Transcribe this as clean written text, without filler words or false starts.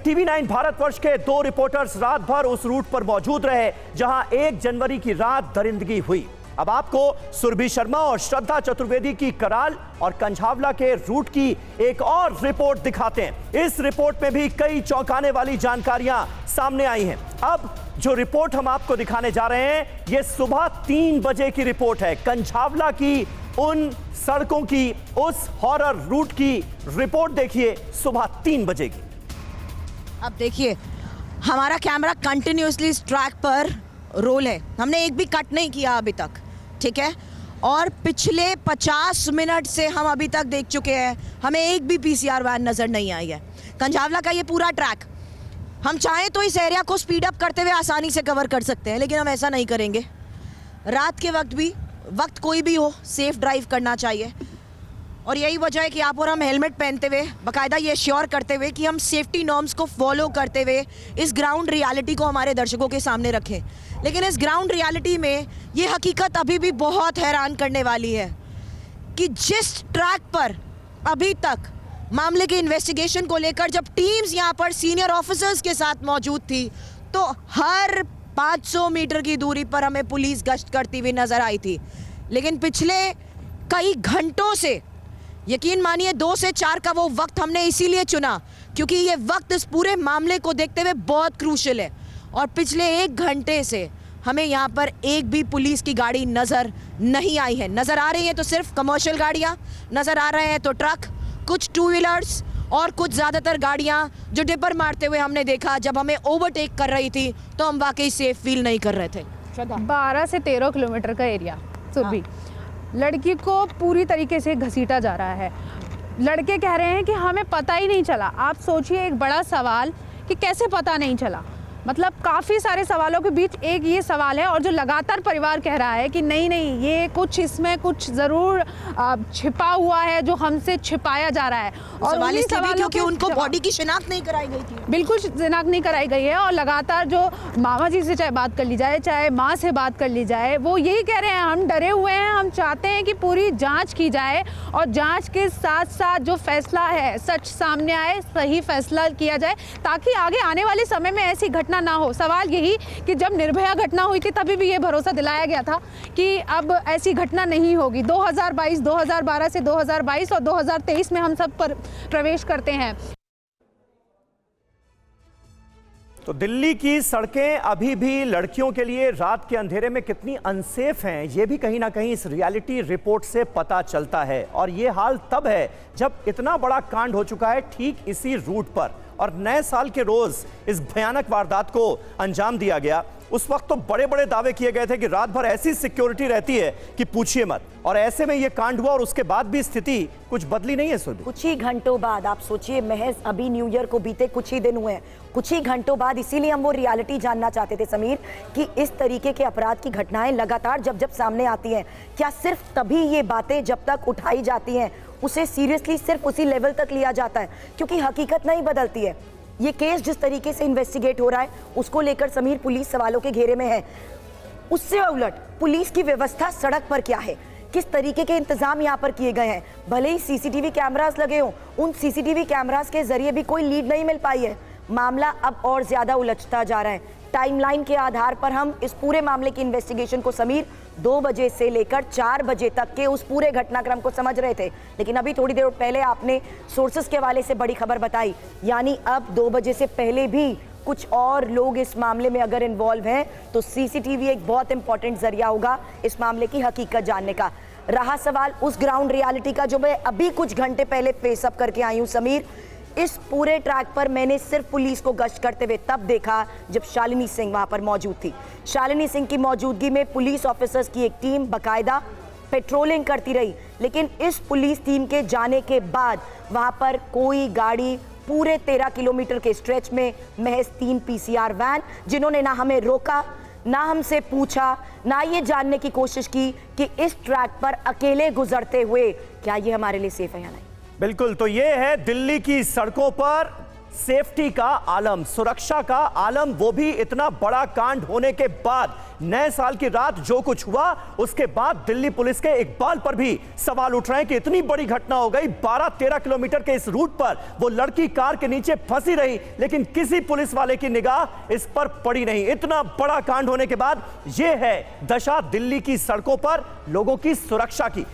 TV9 Bharatvarsh के 2 reporters रात भर उस रूट पर मौजूद रहे जहां 1 जनवरी की रात दरिंदगी हुई। अब आपको सुरभि शर्मा और श्रद्धा चतुर्वेदी की कराल और कंझावला के रूट की एक और रिपोर्ट दिखाते हैं। इस रिपोर्ट में भी कई चौंकाने वाली जानकारियां सामने आई हैं। अब जो रिपोर्ट हम आपको दिखाने जा रहे हैं, यह सुबह 3 बजे की रिपोर्ट है। कंझावला की उन सड़कों की, उस हॉरर रूट की रिपोर्ट देखिए सुबह 3 बजे की। अब देखिए, हमारा कैमरा कंटिन्यूसली इस ट्रैक पर रोल है, हमने एक भी कट नहीं किया अभी तक, ठीक है। और पिछले 50 मिनट से हम अभी तक देख चुके हैं, हमें एक भी पीसीआर वैन नजर नहीं आई है। कंझावला का ये पूरा ट्रैक हम चाहें तो इस एरिया को स्पीड अप करते हुए आसानी से कवर कर सकते हैं, लेकिन हम ऐसा नहीं करेंगे। रात के वक्त भी, वक्त कोई भी हो, सेफ ड्राइव करना चाहिए। और यही वजह है कि आप और हम हेलमेट पहनते हुए, बाकायदा ये श्योर करते हुए कि हम सेफ्टी नॉर्म्स को फॉलो करते हुए इस ग्राउंड रियलिटी को हमारे दर्शकों के सामने रखें। लेकिन इस ग्राउंड रियलिटी में ये हकीकत अभी भी बहुत हैरान करने वाली है कि जिस ट्रैक पर अभी तक मामले के इन्वेस्टिगेशन को लेकर जब टीम्स यहाँ पर सीनियर ऑफिसर्स के साथ मौजूद थी, तो हर 500 मीटर की दूरी पर हमें पुलिस गश्त करती हुई नजर आई थी। लेकिन पिछले कई घंटों से, यकीन मानिए 2 से 4 का वो वक्त हमने इसीलिए चुना क्योंकि ये वक्त इस पूरे मामले को देखते हुए बहुत क्रूशियल है। और पिछले 1 घंटे से हमें यहाँ पर एक भी पुलिस की गाड़ी नज़र नहीं आई है। नज़र आ रही है तो सिर्फ कमर्शियल गाड़ियाँ, नज़र आ रहे हैं तो ट्रक, कुछ 2 व्हीलर्स और कुछ ज़्यादातर गाड़ियाँ जो डिपर मारते हुए हमने देखा। जब हमें ओवरटेक कर रही थी तो हम वाकई सेफ फील नहीं कर रहे थे। 12 से 13 किलोमीटर का एरिया सुरभि, लड़की को पूरी तरीके से घसीटा जा रहा है। लड़के कह रहे हैं कि हमें पता ही नहीं चला। आप सोचिए, एक बड़ा सवाल कि कैसे पता नहीं चला। मतलब काफ़ी सारे सवालों के बीच एक ये सवाल है, और जो लगातार परिवार कह रहा है कि नहीं नहीं, ये कुछ इसमें कुछ ज़रूर छिपा हुआ है जो हमसे छिपाया जा रहा है। और सवाल इसलिए क्योंकि उनको बॉडी की शिनाख्त नहीं कराई गई थी, बिल्कुल शिनाख्त नहीं कराई गई है। और लगातार जो मामा जी से चाहे बात कर ली जाए, चाहे माँ से बात कर ली जाए, वो यही कह रहे हैं हम डरे हुए हैं, हम चाहते हैं कि पूरी जाँच की जाए और जाँच के साथ साथ जो फैसला है सच सामने आए, सही फैसला किया जाए ताकि आगे आने वाले समय में ऐसी घटना ना हो। सवाल यही कि जब निर्भया घटना हुई थी तभी भी ये भरोसा दिलाया गया था कि अब ऐसी घटना नहीं होगी। 2022, 2012 से 2022 और 2023 में हम सब पर प्रवेश करते हैं। तो दिल्ली की सड़कें अभी भी लड़कियों के लिए रात के अंधेरे में कितनी अनसेफ हैं, ये भी कहीं ना कहीं इस रियलिटी रिपोर्ट से पता चलता है। और ये हाल तब है जब इतना बड़ा कांड हो चुका है ठीक इसी रूट पर, और नए साल के रोज इस भयानक वारदात को अंजाम दिया गया। उस वक्त तो बड़े बड़े दावे किए गए थे कि रात भर ऐसी सिक्योरिटी रहती है कि पूछिए मत। और ऐसे में ये कांड हुआ और उसके बाद भी स्थिति कुछ बदली नहीं है सुरभि। कुछ ही घंटों बाद, आप सोचिए, महज अभी न्यू ईयर को बीते कुछ ही दिन हुए हैं, कुछ ही घंटों बाद। इसीलिए हम वो रियलिटी जानना चाहते थे समीर कि इस तरीके के अपराध की घटनाएं लगातार जब जब सामने आती हैं, क्या सिर्फ तभी ये बातें जब तक उठाई जाती हैं उसे सीरियसली सिर्फ उसी लेवल तक लिया जाता है? क्योंकि हकीकत नहीं बदलती है। ये केस जिस तरीके से इन्वेस्टिगेट हो रहा है उसको लेकर समीर पुलिस सवालों के घेरे में है। उससे उलट पुलिस की व्यवस्था सड़क पर क्या है, किस तरीके के इंतजाम यहाँ पर किए गए हैं। भले ही सीसीटीवी कैमरास लगे हों, उन सीसीटीवी कैमरास के जरिए भी कोई लीड नहीं मिल पाई है। मामला अब और ज्यादा उलझता जा रहा है। टाइमलाइन के आधार पर हम इस पूरे मामले की इन्वेस्टिगेशन को समीर 2 बजे से लेकर 4 बजे तक के उस पूरे घटनाक्रम को समझ रहे थे। लेकिन अभी थोड़ी देर पहले आपने सोर्सेस के हवाले से बड़ी खबर बताई, यानी अब 2 बजे से पहले भी कुछ और लोग इस मामले में अगर इन्वॉल्व हैं तो सीसीटीवी एक बहुत इंपॉर्टेंट जरिया होगा इस मामले की हकीकत जानने का। रहा सवाल उस ग्राउंड रियलिटी का जो मैं अभी कुछ घंटे पहले फेसअप करके आई हूँ समीर, इस पूरे ट्रैक पर मैंने सिर्फ पुलिस को गश्त करते हुए तब देखा जब शालिनी सिंह वहां पर मौजूद थी। शालिनी सिंह की मौजूदगी में पुलिस ऑफिसर्स की एक टीम बकायदा पेट्रोलिंग करती रही। लेकिन इस पुलिस टीम के जाने के बाद वहां पर कोई गाड़ी पूरे 13 किलोमीटर के स्ट्रेच में महज 3 पीसीआर वैन, जिन्होंने ना हमें रोका, ना हमसे पूछा, ना ये जानने की कोशिश की कि इस ट्रैक पर अकेले गुजरते हुए क्या ये हमारे लिए सेफ है या नहीं। बिल्कुल, तो ये है दिल्ली की सड़कों पर सेफ्टी का आलम, सुरक्षा का आलम, वो भी इतना बड़ा कांड होने के बाद। नए साल की रात जो कुछ हुआ उसके बाद दिल्ली पुलिस के इकबाल पर भी सवाल उठ रहे हैं कि इतनी बड़ी घटना हो गई। 12-13 किलोमीटर के इस रूट पर वो लड़की कार के नीचे फंसी रही, लेकिन किसी पुलिस वाले की निगाह इस पर पड़ी नहीं। इतना बड़ा कांड होने के बाद यह है दशा दिल्ली की सड़कों पर लोगों की सुरक्षा की।